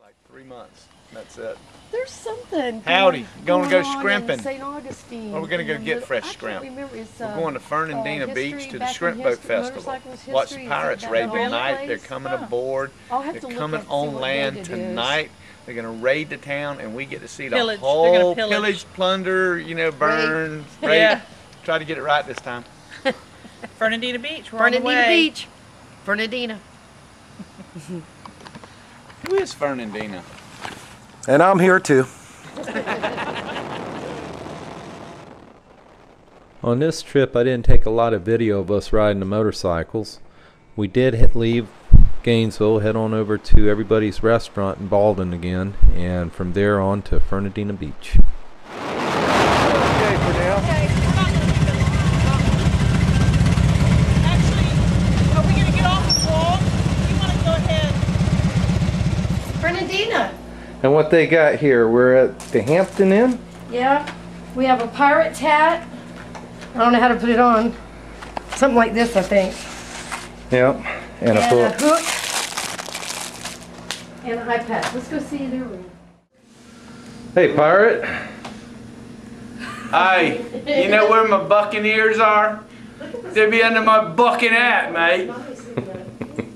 Like 3 months. That's it. There's something. Howdy. Going to go on scrimping. in St. Augustine. Well, we're going to go get fresh shrimp. We're going to Fernandina Beach to the Shrimp Boat Festival. Watch the pirates raid tonight. They're coming aboard. They're coming on land tonight. They're going to raid the town, and we get to see the whole pillage, plunder, you know, burn, raid. Yeah. Try to get it right this time. Fernandina Beach. We're Fernandina on the way. Beach. Fernandina. Who is Fernandina? And I'm here too. On this trip, I didn't take a lot of video of us riding the motorcycles. We did leave Gainesville, head on over to Everybody's Restaurant in Baldwin again, and from there on to Fernandina Beach. Okay, for now. Actually, are we going to get off the wall? You want to go ahead? Fernandina. And what they got here, we're at the Hampton Inn. Yeah. We have a pirate's hat. I don't know how to put it on. Something like this, I think. Yep. And a hook. And an iPad. Let's go see their room. Hey, pirate. Hey, you know where my buccaneers are? They'll be under my bucking hat, mate.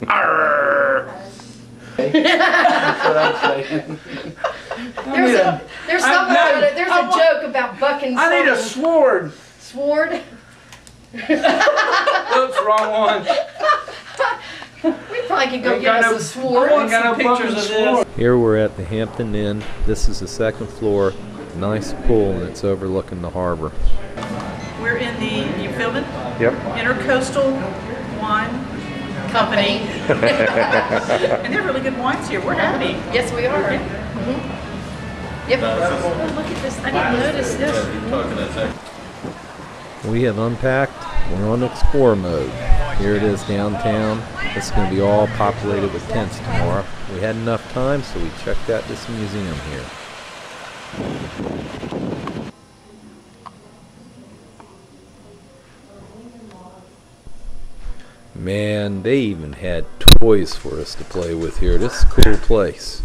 Arrgh. That's what I'm saying. There's something about it. There's a joke about bucking. I need a sword. Sword? Oops, wrong one. We probably could go get us a sword. I want some pictures of this. Here we're at the Hampton Inn. This is the second floor. Nice pool, and it's overlooking the harbor. We're in the, you filming? Yep. Intercoastal Wine Company. And they're really good wines here. We're happy. Yes, we are. Yep. Oh, look at this. I didn't notice this. We have unpacked. We're on explore mode. Here it is downtown. It's going to be all populated with tents tomorrow. We had enough time, so we checked out this museum here. Man, they even had toys for us to play with here. This is a cool place.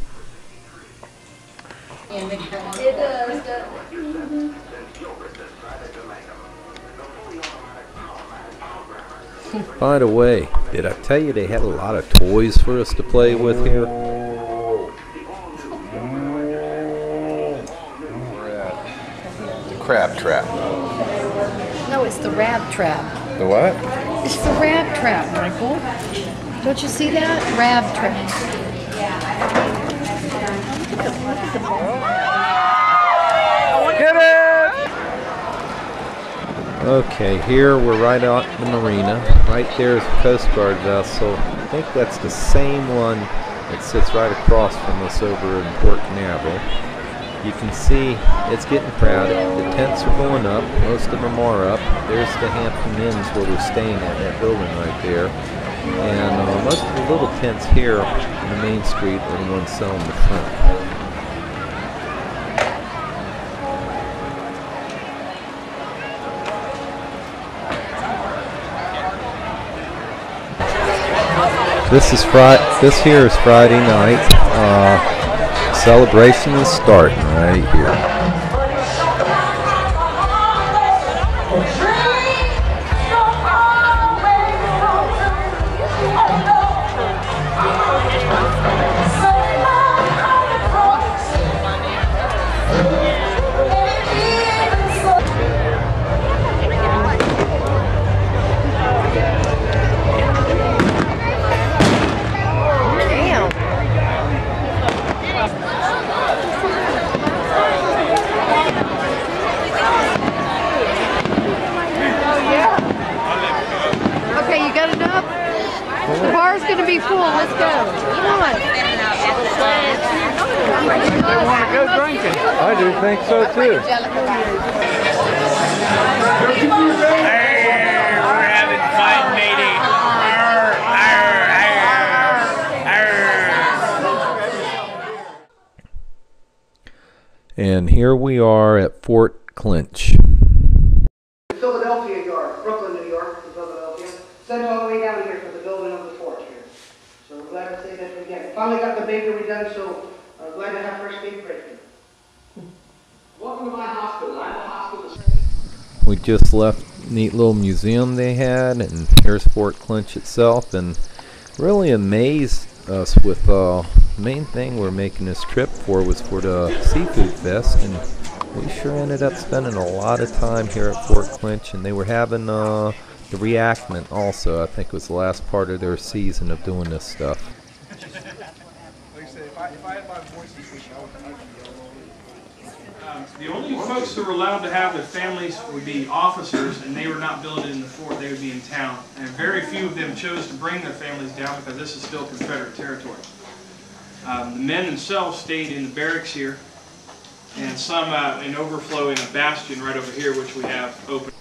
By the way, did I tell you they had a lot of toys for us to play with here? We're at the crab trap. No, it's the rab trap. The what? It's the rab trap, Michael. Don't you see that? Rab trap. Get it! Okay, here we're right out in the marina. Right there is a Coast Guard vessel. I think that's the same one that sits right across from us over in Port Canaveral. You can see it's getting crowded. The tents are going up. Most of them are up. There's the Hampton Inns where we're staying at, that building right there. And most of the little tents here on the main street are the ones selling the shrimp. This here is Friday night. Celebration is starting right here. The bar's going to be full. Let's go. Come on. They want to go drinking. I do think so too. Hey, we're having fun, matey. And here we are at Fort Clinch. Philadelphia Yard, Brooklyn, New York, to Philadelphia. Sent all the way down here for the building of the fort here. So we're glad to say that we finally got the bakery done, so King Christian. Welcome to my hospital. I'm the hospital. We just left a neat little museum they had, and here's Fort Clinch itself, and really amazed us with the main thing we're making this trip for was for the Seafood Fest, and we sure ended up spending a lot of time here at Fort Clinch, and they were having the reenactment also. I think it was the last part of their season of doing this stuff. The only folks who were allowed to have their families would be officers, and they were not billeted in the fort, they would be in town. And very few of them chose to bring their families down because this is still Confederate territory. The men themselves stayed in the barracks here, and some in overflow in a bastion right over here, which we have open.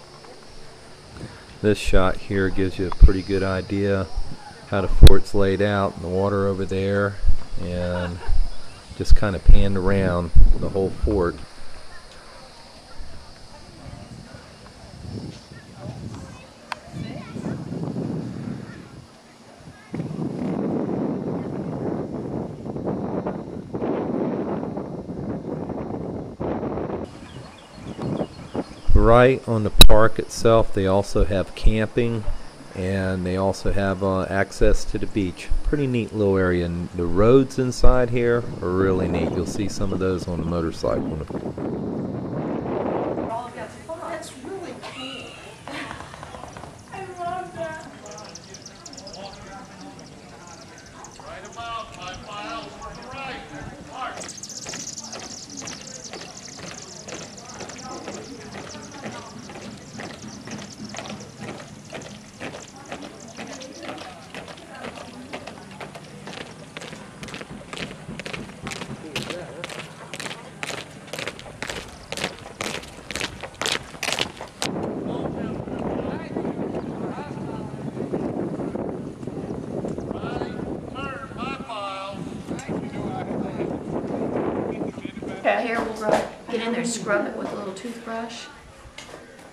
This shot here gives you a pretty good idea how the fort's laid out, and the water over there, and just kind of panned around the whole fort. Right on the park itself, they also have camping, and they also have access to the beach. Pretty neat little area, and the roads inside here are really neat. You'll see some of those on the motorcycle. That's really cool. I love that. Right about 5 miles to the right. Mark. Here, we'll get in there, scrub it with a little toothbrush.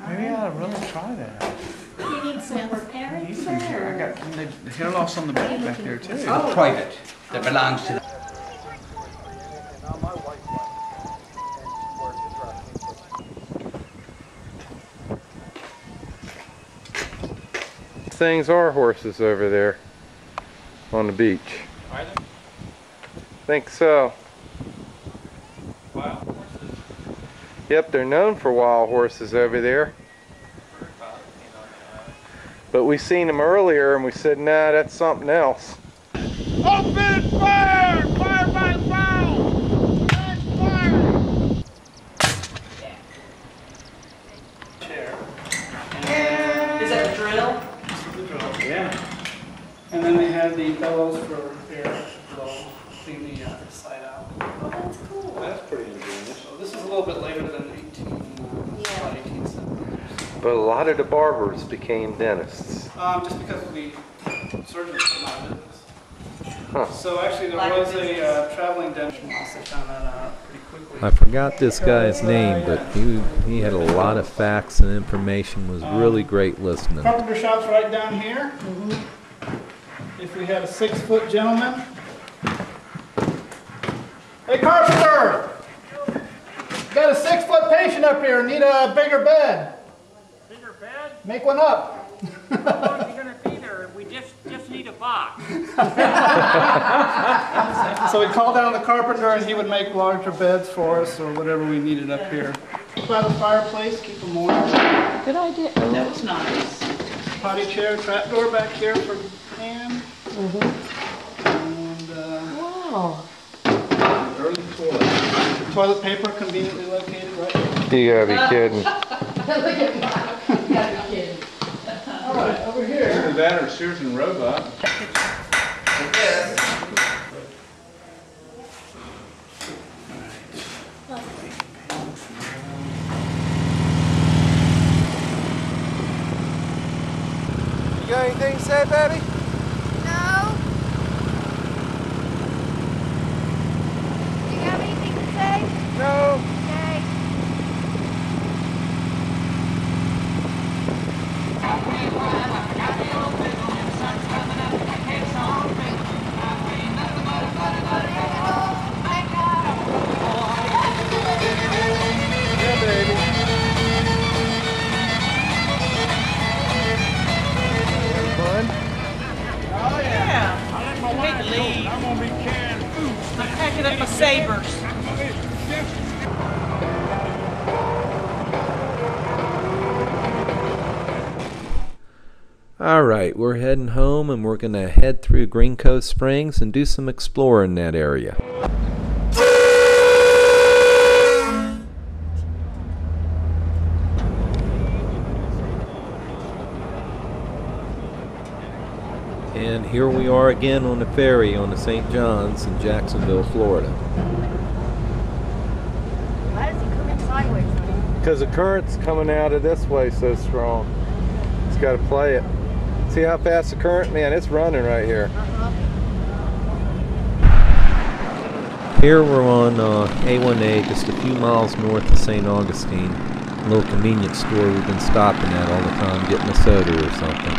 Maybe I ought to really try that. You need some repairing, I sir? got the hair loss on the back there too. Oh, private. That belongs to the... Things are horses over there on the beach. Are they? Think so. Wild horses? Yep, they're known for wild horses over there. But we seen them earlier and we said, nah, that's something else. Open fire! Fire by foul! Fire! Chair. Is that the drill? The drill. Yeah. And then they have the bellows for air to blow, clean the side out. Oh, that's cool. That's pretty ingenious. So this is a little bit later than 1870s. But a lot of the barbers became dentists. Just because we surgeons put them out of business. Huh. So actually there was a traveling dentist. I found that out pretty quickly. I forgot this guy's name, but he had a lot of facts and information, was really great listening. Carpenter shop's right down here. If we had a 6-foot gentleman. Hey Carpenter! Got a 6-foot patient up here, need a bigger bed. Bigger bed? Make one up. How long are you going to be there? We just need a box. So we called down the carpenter and he would make larger beds for us or whatever we needed up here. By the fireplace, keep them warm. Good idea. That's nice. Potty chair, trap door back here for Ann. And Wow. early toilet. Toilet paper conveniently located right here. You gotta be kidding. Look at mine. You gotta be kidding. All right, over here. Either that or Sears and Roebuck. You got anything to say, Betty? No. Do you have anything to say? No. Okay. Alright, we're heading home and we're going to head through Green Cove Springs and do some exploring in that area. And here we are again on the ferry on the St. John's in Jacksonville, Florida. Why does it come in sideways? Because the current's coming out of this way so strong. It's got to play it. See how fast the current? Man, it's running right here. Here we're on A1A, just a few miles north of St. Augustine. A little convenience store we've been stopping at all the time, getting a soda or something.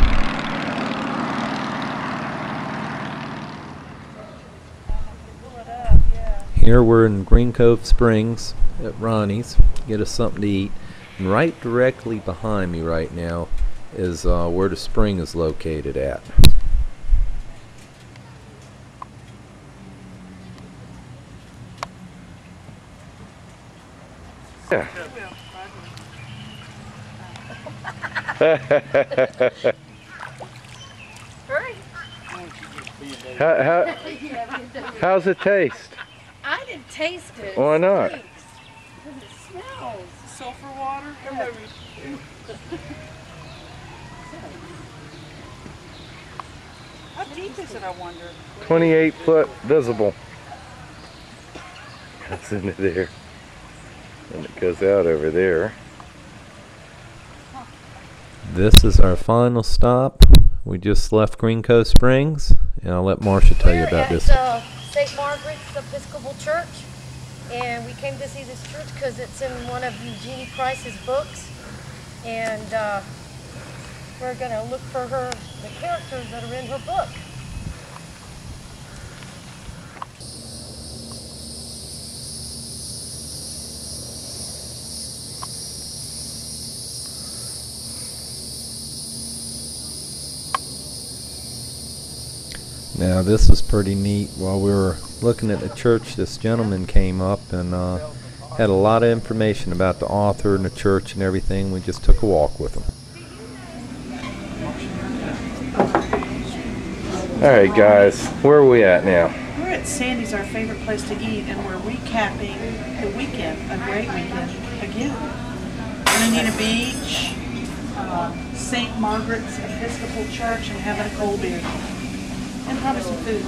Here we're in Green Cove Springs at Ronnie's. Get us something to eat. And right directly behind me right now is where the spring is located at. Yeah. How's it taste? I didn't taste it. Why not? Because it smells. Sulfur water? How deep is it, I wonder? 28 foot visible. That's into there. And it goes out over there. This is our final stop. We just left Green Cove Springs, and I'll let Marcia tell you about this. St. Margaret's Episcopal Church, and we came to see this church because it's in one of Eugenie Price's books, and we're going to look for the characters that are in her book. Now this is pretty neat. While we were looking at the church, this gentleman came up and had a lot of information about the author and the church and everything. We just took a walk with him. Alright guys, where are we at now? We're at Sandy's, our favorite place to eat, and we're recapping the weekend, a great weekend, again. Anita Beach, St. Margaret's Episcopal Church, and having a cold beer. And probably some food.